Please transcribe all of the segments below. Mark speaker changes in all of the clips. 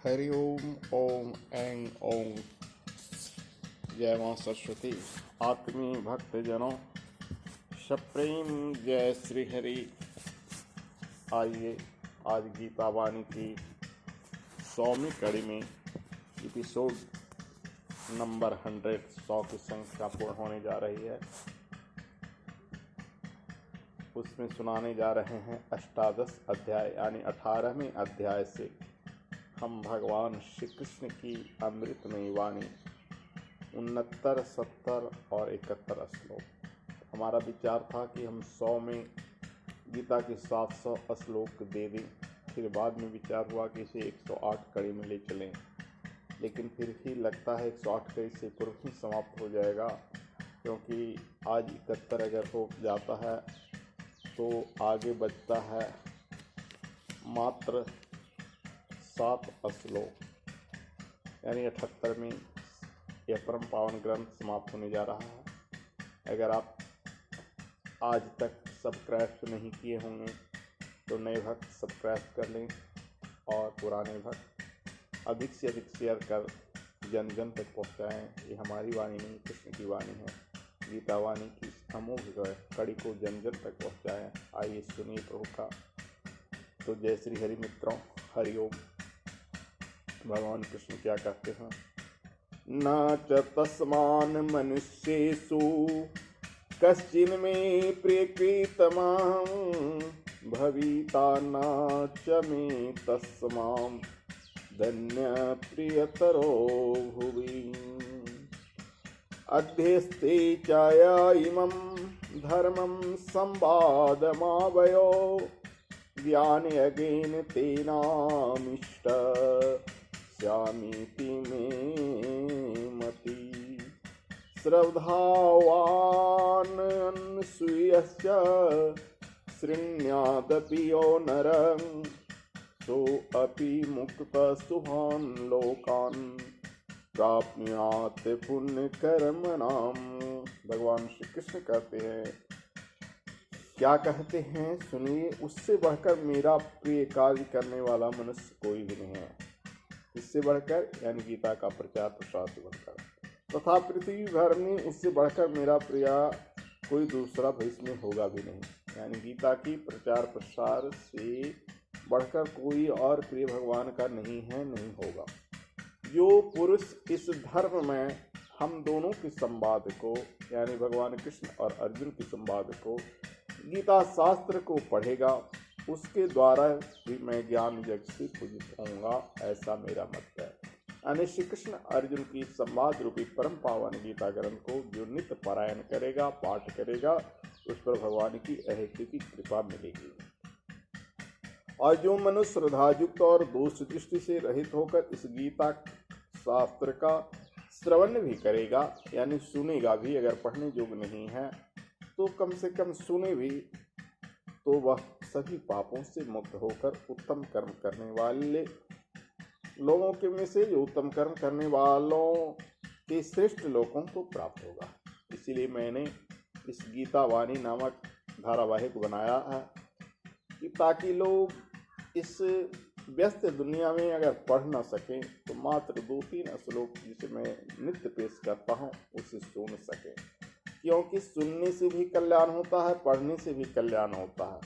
Speaker 1: हरि ओम ओम ऐं ओम। जय माँ सरस्वती। आत्मीय भक्तजनों, सप्रेम जय श्री हरि। आइए आज गीता वाणी की 100वीं कड़ी में एपिसोड नंबर 100 की संख्या पूर्ण होने जा रही है। उसमें सुनाने जा रहे हैं अष्टादश अध्याय यानी 18वें अध्याय से हम भगवान श्री कृष्ण की अमृतमयी वाणी 69, 70 और 71 श्लोक। हमारा विचार था कि हम 100 में गीता के 700 श्लोक दे दें, फिर बाद में विचार हुआ कि इसे 108 कड़ी में ले चलें, लेकिन फिर ही लगता है 108 कड़ी से पूर्व ही समाप्त हो जाएगा, क्योंकि आज 71 अगर हो जाता है तो आगे बचता है मात्र 7 श्लोक, यानी 78 में यह परम पावन ग्रंथ समाप्त होने जा रहा है। अगर आप आज तक सब्सक्राइब नहीं किए होंगे तो नए भक्त सब्सक्राइब कर लें और पुराने भक्त अधिक से अधिक शेयर कर जन जन तक पहुँचाएँ। ये हमारी वाणी नहीं, कृष्ण की वाणी है। गीता वाणी की अमोघ कड़ी को जन जन तक पहुँचाएँ। आइए सुनिए प्रभु का। तो जय श्री हरि मित्रों, हरि ओम। भगवान कृष्ण क्या कहते हैं? न च तस्मान् मनुष्येषु कश्चिन् मे प्रियकृतमां भविता न च मे तस्मां धन्यप्रियतरो भुवि। अध्यस्ते च इमं धर्मं संवादमावयो ज्ञानयज्ञेन तेनामिष्ट स्यामीति मे मति। श्रद्धावान् अनसूयश्च शृण्वादपि यो नरं सोऽपि मुक्तः शुभान् लोकान् प्राप्नुयात् पुण्यकर्मणां। भगवान श्री कृष्ण कहते हैं, क्या कहते हैं सुनिए, उससे बढ़कर मेरा प्रिय कार्य करने वाला मनुष्य कोई भी नहीं है। इससे बढ़कर यानी गीता का प्रचार प्रसार से बढ़कर, तथा पृथ्वी भर में उससे बढ़कर मेरा प्रिय कोई दूसरा भविष्य में होगा भी नहीं। यानी गीता की प्रचार प्रसार से बढ़कर कोई और प्रिय भगवान का नहीं है, नहीं होगा। जो पुरुष इस धर्म में हम दोनों के संवाद को यानी भगवान कृष्ण और अर्जुन के संवाद को, गीता शास्त्र को पढ़ेगा, उसके द्वारा भी मैं ज्ञान यज्ञ से पूजित होऊंगा, ऐसा मेरा मत है। यानी श्री कृष्ण अर्जुन की संवाद रूपी परम पावन गीता ग्रंथ को जो नित्य पारायण करेगा, पाठ करेगा, उस पर भगवान की अहेतु की कृपा मिलेगी। और जो मनुष्य श्रद्धायुक्त और दोष दृष्टि से रहित होकर इस गीता शास्त्र का श्रवण भी करेगा, यानी सुनेगा भी, अगर पढ़ने योग्य नहीं है तो कम से कम सुने भी, तो वह सभी पापों से मुक्त होकर उत्तम कर्म करने वाले लोगों के में से जो उत्तम कर्म करने वालों के श्रेष्ठ लोगों को प्राप्त होगा। इसीलिए मैंने इस गीता वाणी नामक धारावाहिक बनाया है कि ताकि लोग इस व्यस्त दुनिया में अगर पढ़ ना सकें तो मात्र 2-3 श्लोक जिसे मैं नित्य पेश करता हूँ उसे सुन सकें, क्योंकि सुनने से भी कल्याण होता है, पढ़ने से भी कल्याण होता है।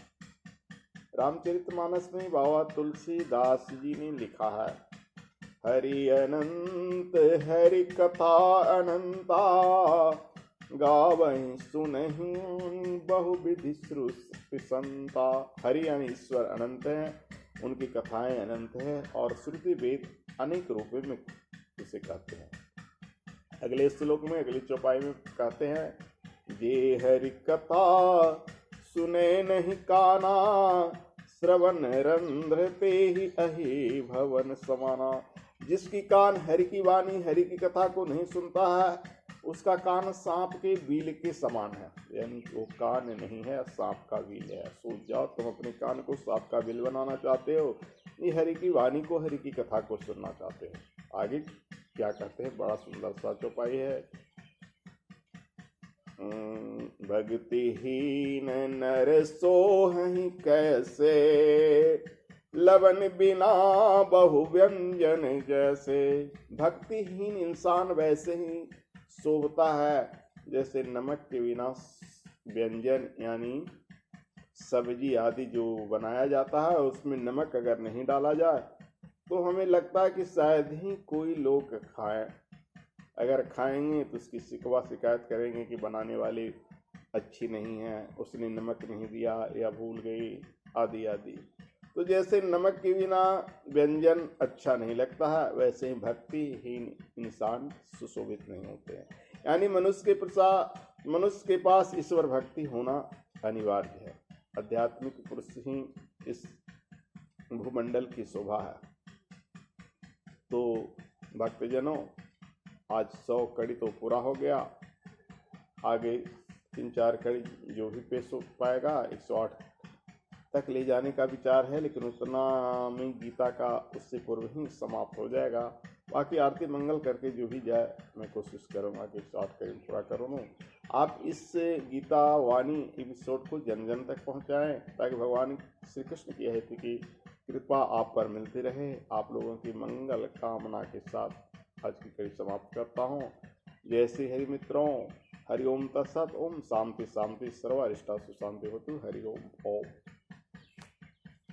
Speaker 1: रामचरितमानस में बाबा तुलसीदास जी ने लिखा है, हरि अनंत हरि कथा अनंता गावहीं सुनहीं बहुविधि श्रुतिसंता। हरि यानी ईश्वर अनंत है, उनकी कथाएं अनंत है और श्रुति वेद अनेक रूपों में उसे कहते हैं। अगले श्लोक में, अगली चौपाई में कहते हैं, जे हरि कथा सुने नहीं काना श्रवण रंध्र पे ही अहि भवन समाना। जिसकी कान हरि की वाणी, हरि की कथा को नहीं सुनता है, उसका कान सांप के बील के समान है। यानी वो कान नहीं है, सांप का बील है। सोच जाओ, तुम अपने कान को सांप का बील बनाना चाहते हो, ये हरि की वाणी को, हरि की कथा को सुनना चाहते हो। आगे क्या कहते हैं, बड़ा सुंदर सा चौपाई है, भक्तिहीन नर सोहि कैसे लवन बिना बहु व्यंजन जैसे। भक्तिहीन इंसान वैसे ही शोभता है जैसे नमक के बिना व्यंजन यानी सब्जी आदि जो बनाया जाता है उसमें नमक अगर नहीं डाला जाए तो हमें लगता है कि शायद ही कोई लोग खाएं। अगर खाएंगे तो उसकी शिकवा शिकायत करेंगे कि बनाने वाली अच्छी नहीं है, उसने नमक नहीं दिया या भूल गई आदि आदि। तो जैसे नमक के बिना व्यंजन अच्छा नहीं लगता है, वैसे ही भक्तिहीन इंसान सुशोभित नहीं होते हैं। यानी मनुष्य के पास ईश्वर भक्ति होना अनिवार्य है। आध्यात्मिक पुरुष ही इस भूमंडल की शोभा है। तो भक्तजनों, आज 100 कड़ी तो पूरा हो गया, आगे 3-4 कड़ी जो भी पेश हो पाएगा 108 तक ले जाने का विचार है, लेकिन उतना में गीता का उससे पूर्व ही समाप्त हो जाएगा। बाकी आरती मंगल करके जो भी जाए मैं कोशिश करूँगा कि 108 कड़ी पूरा करूँ। आप इस गीता वाणी एपिसोड को जन जन तक पहुँचाएँ ताकि भगवान श्री कृष्ण की हेतु की कृपा आप पर मिलती रहे। आप लोगों की मंगल कामना के साथ आज की कड़ी समाप्त करता हूँ। जय श्री हरि मित्रों, हरि ओम तत्सत। ओम शांति शांति सर्व अरिष्टासु शांति होतु। हरि ओम।